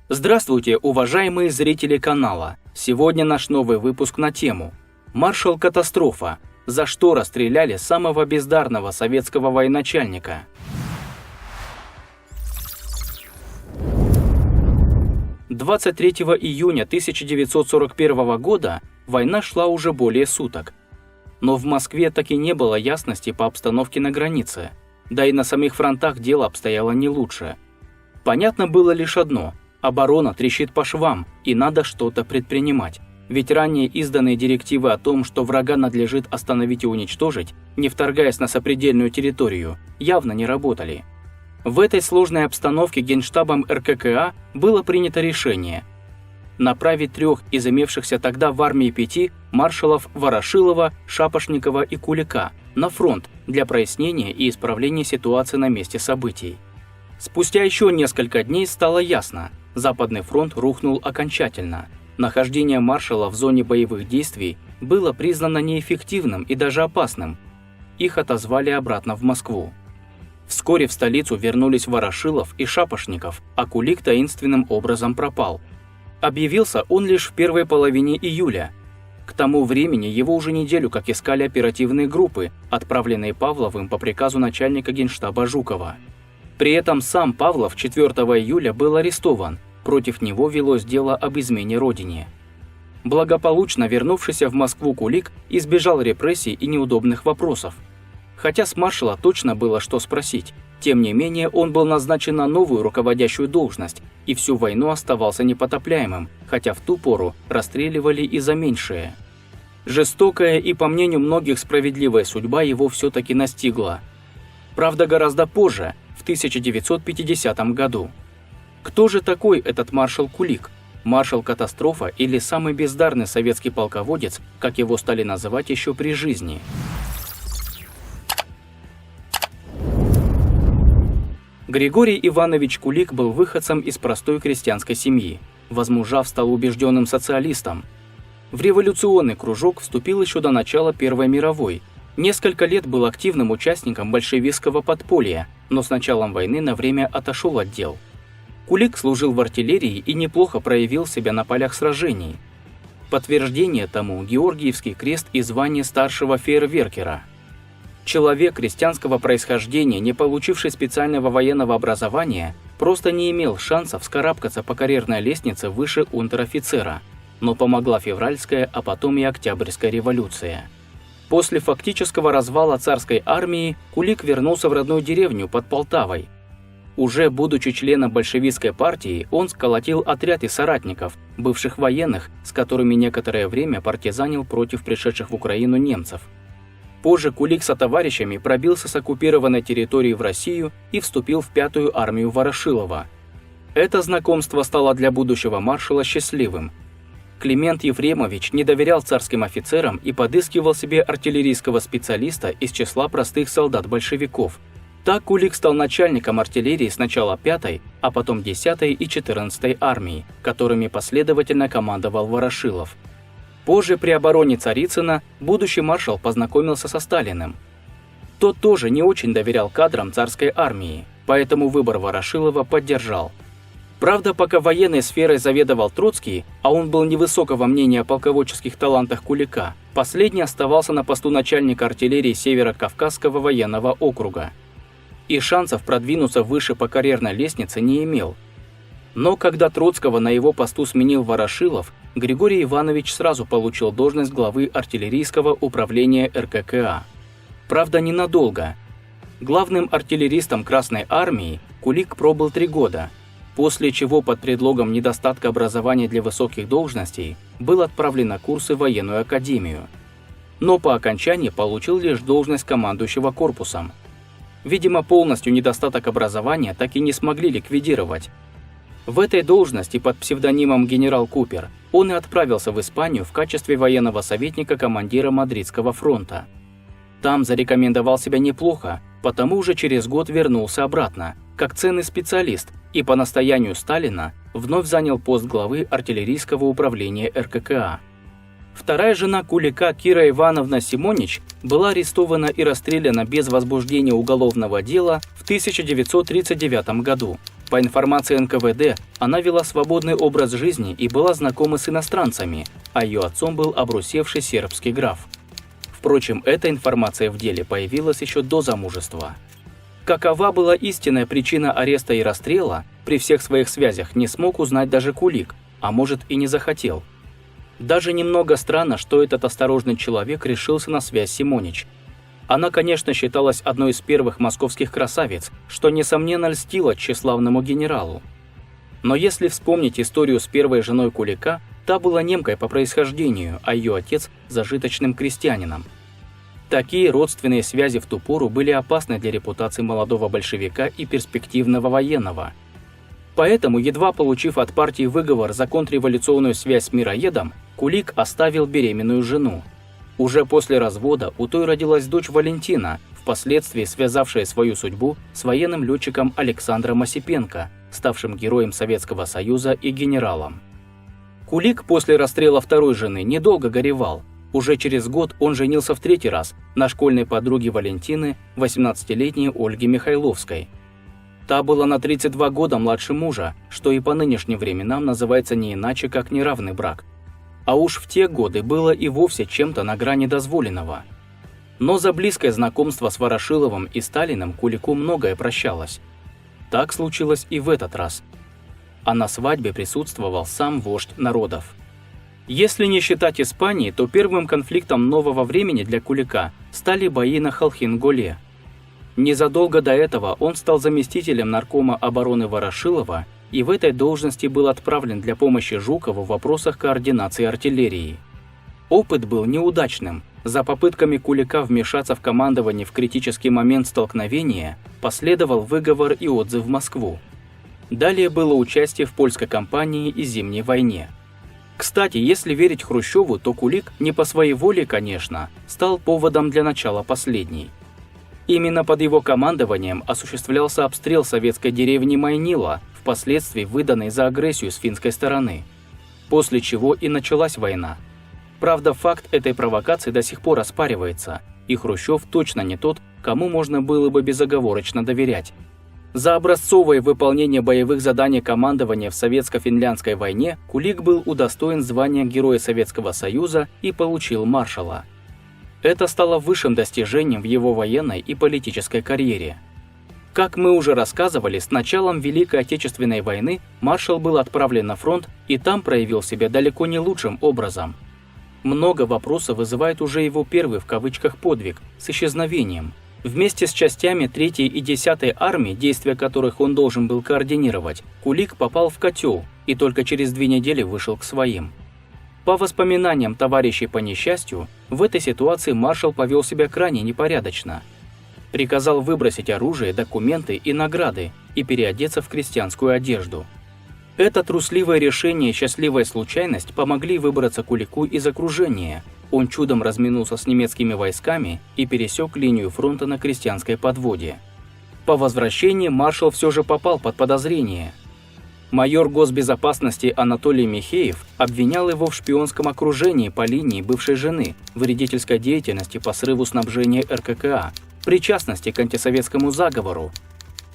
Здравствуйте, уважаемые зрители канала! Сегодня наш новый выпуск на тему «Маршал Катастрофа. За что расстреляли самого бездарного советского военачальника?» 23 июня 1941 года война шла уже более суток. Но в Москве так и не было ясности по обстановке на границе, да и на самих фронтах дело обстояло не лучше. Понятно было лишь одно – оборона трещит по швам, и надо что-то предпринимать. Ведь ранее изданные директивы о том, что врага надлежит остановить и уничтожить, не вторгаясь на сопредельную территорию, явно не работали. В этой сложной обстановке Генштабом РККА было принято решение направить 3 из имевшихся тогда в армии 5 маршалов Ворошилова, Шапошникова и Кулика на фронт для прояснения и исправления ситуации на месте событий. Спустя еще несколько дней стало ясно – Западный фронт рухнул окончательно. Нахождение маршала в зоне боевых действий было признано неэффективным и даже опасным. Их отозвали обратно в Москву. Вскоре в столицу вернулись Ворошилов и Шапошников, а Кулик таинственным образом пропал. Объявился он лишь в первой половине июля. К тому времени его уже неделю как искали оперативные группы, отправленные Павловым по приказу начальника Генштаба Жукова. При этом сам Павлов 4 июля был арестован, против него велось дело об измене родине. Благополучно вернувшийся в Москву Кулик избежал репрессий и неудобных вопросов. Хотя с маршала точно было что спросить, тем не менее он был назначен на новую руководящую должность и всю войну оставался непотопляемым, хотя в ту пору расстреливали и за меньшее. Жестокая и, по мнению многих, справедливая судьба его все-таки настигла. Правда, гораздо позже, в 1950 году. Кто же такой этот маршал Кулик? Маршал-катастрофа или самый бездарный советский полководец, как его стали называть еще при жизни? Григорий Иванович Кулик был выходцем из простой крестьянской семьи. Возмужав, стал убежденным социалистом. В революционный кружок вступил еще до начала Первой мировой. Несколько лет был активным участником большевистского подполья, но с началом войны на время отошел от дел. Кулик служил в артиллерии и неплохо проявил себя на полях сражений. Подтверждение тому Георгиевский крест и звание старшего фейерверкера. Человек крестьянского происхождения, не получивший специального военного образования, просто не имел шансов вскарабкаться по карьерной лестнице выше унтер-офицера, но помогла февральская, а потом и октябрьская революция. После фактического развала царской армии Кулик вернулся в родную деревню под Полтавой. Уже будучи членом большевистской партии, он сколотил отряд из соратников, бывших военных, с которыми некоторое время партизанил против пришедших в Украину немцев. Позже Кулик со товарищами пробился с оккупированной территории в Россию и вступил в 5-ю армию Ворошилова. Это знакомство стало для будущего маршала счастливым. Климент Ефремович не доверял царским офицерам и подыскивал себе артиллерийского специалиста из числа простых солдат-большевиков. Так Кулик стал начальником артиллерии сначала 5-й, а потом 10-й и 14-й армии, которыми последовательно командовал Ворошилов. Позже при обороне Царицына будущий маршал познакомился со Сталиным. Тот тоже не очень доверял кадрам царской армии, поэтому выбор Ворошилова поддержал. Правда, пока военной сферой заведовал Троцкий, а он был невысокого мнения о полководческих талантах Кулика, последний оставался на посту начальника артиллерии Северо-Кавказского военного округа. И шансов продвинуться выше по карьерной лестнице не имел. Но когда Троцкого на его посту сменил Ворошилов, Григорий Иванович сразу получил должность главы артиллерийского управления РККА. Правда, ненадолго. Главным артиллеристом Красной армии Кулик пробыл 3 года, после чего под предлогом недостатка образования для высоких должностей был отправлен на курсы в военную академию. Но по окончании получил лишь должность командующего корпусом. Видимо, полностью недостаток образования так и не смогли ликвидировать. В этой должности под псевдонимом генерал Купер он и отправился в Испанию в качестве военного советника командира Мадридского фронта. Там зарекомендовал себя неплохо, потому уже через год вернулся обратно, как ценный специалист, и по настоянию Сталина вновь занял пост главы артиллерийского управления РККА. Вторая жена Кулика, Кира Ивановна Симонич, была арестована и расстреляна без возбуждения уголовного дела в 1939 году. По информации НКВД, она вела свободный образ жизни и была знакома с иностранцами, а ее отцом был обрусевший сербский граф. Впрочем, эта информация в деле появилась еще до замужества. Какова была истинная причина ареста и расстрела, при всех своих связях не смог узнать даже Кулик, а может и не захотел. Даже немного странно, что этот осторожный человек решился на связь с Симонич. Она, конечно, считалась одной из первых московских красавиц, что, несомненно, льстило тщеславному генералу. Но если вспомнить историю с первой женой Кулика, та была немкой по происхождению, а ее отец – зажиточным крестьянином. Такие родственные связи в ту пору были опасны для репутации молодого большевика и перспективного военного. Поэтому, едва получив от партии выговор за контрреволюционную связь с мироедом, Кулик оставил беременную жену. Уже после развода у той родилась дочь Валентина, впоследствии связавшая свою судьбу с военным летчиком Александром Осипенко, ставшим героем Советского Союза и генералом. Кулик после расстрела второй жены недолго горевал. Уже через год он женился в третий раз на школьной подруге Валентины, 18-летней Ольге Михайловской. Та была на 32 года младше мужа, что и по нынешним временам называется не иначе, как неравный брак. А уж в те годы было и вовсе чем-то на грани дозволенного. Но за близкое знакомство с Ворошиловым и Сталиным Кулику многое прощалось. Так случилось и в этот раз. А на свадьбе присутствовал сам вождь народов. Если не считать Испании, то первым конфликтом нового времени для Кулика стали бои на Холхин-Голе. Незадолго до этого он стал заместителем наркома обороны Ворошилова и в этой должности был отправлен для помощи Жукову в вопросах координации артиллерии. Опыт был неудачным. За попытками Кулика вмешаться в командование в критический момент столкновения последовал выговор и отзыв в Москву. Далее было участие в польской кампании и Зимней войне. Кстати, если верить Хрущеву, то Кулик, не по своей воле, конечно, стал поводом для начала последней. Именно под его командованием осуществлялся обстрел советской деревни Майнила, впоследствии выданной за агрессию с финской стороны. После чего и началась война. Правда, факт этой провокации до сих пор оспаривается, и Хрущев точно не тот, кому можно было бы безоговорочно доверять. За образцовое выполнение боевых заданий командования в советско-финляндской войне Кулик был удостоен звания Героя Советского Союза и получил маршала. Это стало высшим достижением в его военной и политической карьере. Как мы уже рассказывали, с началом Великой Отечественной войны маршал был отправлен на фронт и там проявил себя далеко не лучшим образом. Много вопросов вызывает уже его первый в кавычках подвиг с исчезновением. Вместе с частями 3-й и 10-й армии, действия которых он должен был координировать, Кулик попал в котел и только через 2 недели вышел к своим. По воспоминаниям товарищей по несчастью, в этой ситуации маршал повел себя крайне непорядочно. Приказал выбросить оружие, документы и награды и переодеться в крестьянскую одежду. Это трусливое решение и счастливая случайность помогли выбраться Кулику из окружения. Он чудом разминулся с немецкими войсками и пересек линию фронта на крестьянской подводе. По возвращении маршал все же попал под подозрение. Майор госбезопасности Анатолий Михеев обвинял его в шпионском окружении по линии бывшей жены, вредительской деятельности по срыву снабжения РККА, причастности к антисоветскому заговору,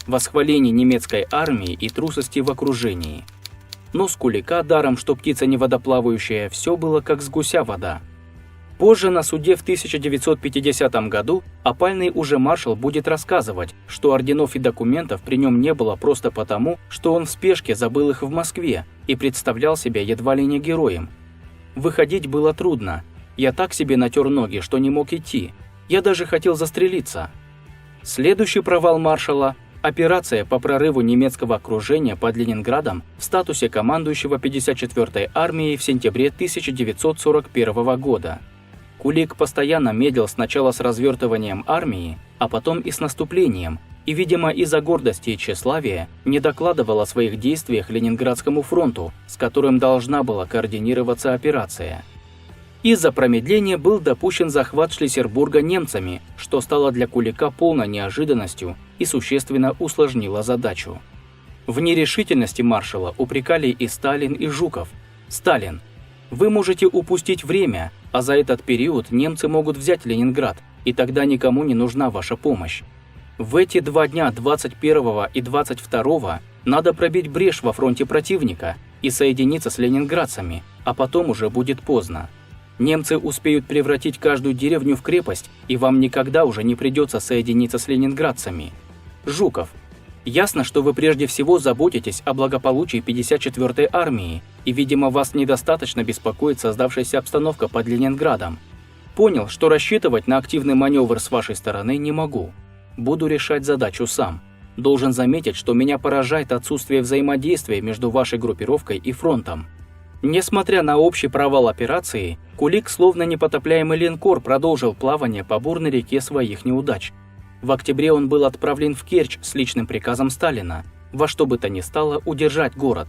восхвалении немецкой армии и трусости в окружении. Но с Кулика, даром что птица не водоплавающая, все было как с гуся вода. Позже на суде в 1950 году опальный уже маршал будет рассказывать, что орденов и документов при нем не было просто потому, что он в спешке забыл их в Москве и представлял себя едва ли не героем. Выходить было трудно. Я так себе натер ноги, что не мог идти. Я даже хотел застрелиться. Следующий провал маршала – операция по прорыву немецкого окружения под Ленинградом в статусе командующего 54-й армией в сентябре 1941 года. Кулик постоянно медлил сначала с развертыванием армии, а потом и с наступлением, и, видимо, из-за гордости и тщеславия не докладывал о своих действиях Ленинградскому фронту, с которым должна была координироваться операция. Из-за промедления был допущен захват Шлиссербурга немцами, что стало для Кулика полной неожиданностью и существенно усложнило задачу. В нерешительности маршала упрекали и Сталин, и Жуков. Сталин: «Вы можете упустить время, а за этот период немцы могут взять Ленинград, и тогда никому не нужна ваша помощь». В эти 2 дня, 21 и 22, Надо пробить брешь во фронте противника и соединиться с ленинградцами, а потом уже будет поздно. Немцы успеют превратить каждую деревню в крепость, и вам никогда уже не придется соединиться с ленинградцами. Жуков. Ясно, что вы прежде всего заботитесь о благополучии 54-й армии, и, видимо, вас недостаточно беспокоит создавшаяся обстановка под Ленинградом. Понял, что рассчитывать на активный маневр с вашей стороны не могу. Буду решать задачу сам. Должен заметить, что меня поражает отсутствие взаимодействия между вашей группировкой и фронтом. Несмотря на общий провал операции, Кулик, словно непотопляемый линкор, продолжил плавание по бурной реке своих неудач. В октябре он был отправлен в Керчь с личным приказом Сталина, во что бы то ни стало удержать город.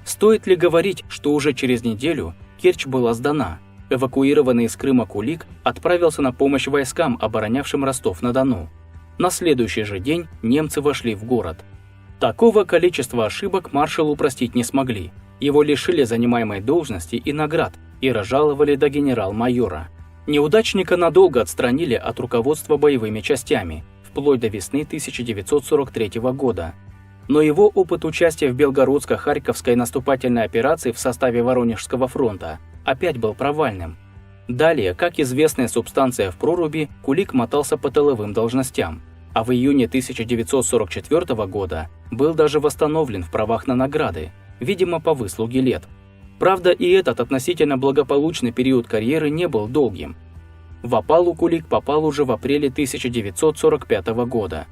Стоит ли говорить, что уже через неделю Керчь была сдана? Эвакуированный из Крыма Кулик отправился на помощь войскам, оборонявшим Ростов-на-Дону. На следующий же день немцы вошли в город. Такого количества ошибок маршалу простить не смогли. Его лишили занимаемой должности и наград и разжаловали до генерал-майора. Неудачника надолго отстранили от руководства боевыми частями, вплоть до весны 1943 года. Но его опыт участия в Белгородско-Харьковской наступательной операции в составе Воронежского фронта опять был провальным. Далее, как известная субстанция в проруби, Кулик мотался по тыловым должностям, а в июне 1944 года был даже восстановлен в правах на награды, видимо, по выслуге лет. Правда, и этот относительно благополучный период карьеры не был долгим. В опалу Кулик попал уже в апреле 1945 года.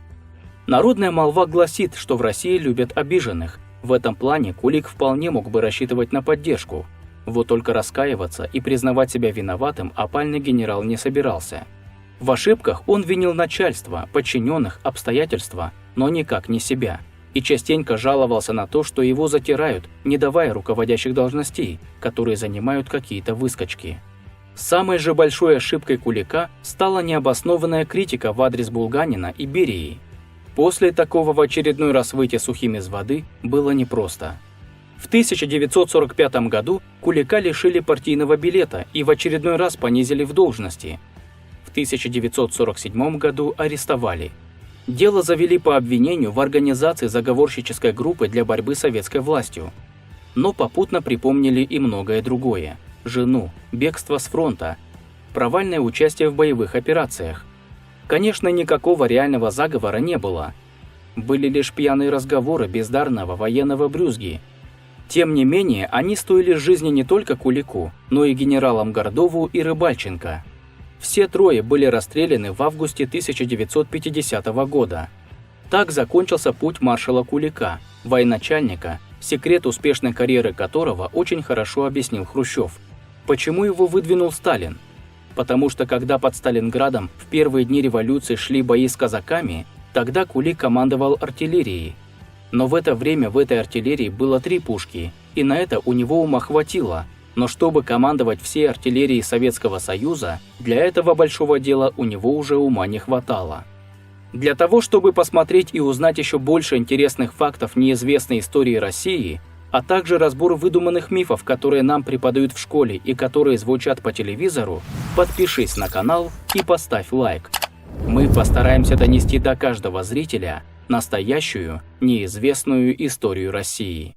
Народная молва гласит, что в России любят обиженных. В этом плане Кулик вполне мог бы рассчитывать на поддержку. Вот только раскаиваться и признавать себя виноватым опальный генерал не собирался. В ошибках он винил начальство, подчиненных, обстоятельства, но никак не себя. И частенько жаловался на то, что его затирают, не давая руководящих должностей, которые занимают какие-то выскочки. Самой же большой ошибкой Кулика стала необоснованная критика в адрес Булганина и Берии. После такого в очередной раз выйти сухим из воды было непросто. В 1945 году Кулика лишили партийного билета и в очередной раз понизили в должности. В 1947 году арестовали. Дело завели по обвинению в организации заговорщической группы для борьбы с советской властью. Но попутно припомнили и многое другое. Жену, бегство с фронта, провальное участие в боевых операциях. Конечно, никакого реального заговора не было. Были лишь пьяные разговоры бездарного военного брюзги. Тем не менее, они стоили жизни не только Кулику, но и генералам Гордову и Рыбальченко. Все трое были расстреляны в августе 1950 года. Так закончился путь маршала Кулика, военачальника, секрет успешной карьеры которого очень хорошо объяснил Хрущев. Почему его выдвинул Сталин? Потому что когда под Сталинградом в первые дни революции шли бои с казаками, тогда Кулик командовал артиллерией. Но в это время в этой артиллерии было 3 пушки, и на это у него ума хватило. Но чтобы командовать всей артиллерией Советского Союза, для этого большого дела у него уже ума не хватало. Для того, чтобы посмотреть и узнать еще больше интересных фактов неизвестной истории России, а также разбор выдуманных мифов, которые нам преподают в школе и которые звучат по телевизору, подпишись на канал и поставь лайк. Мы постараемся донести до каждого зрителя настоящую, неизвестную историю России.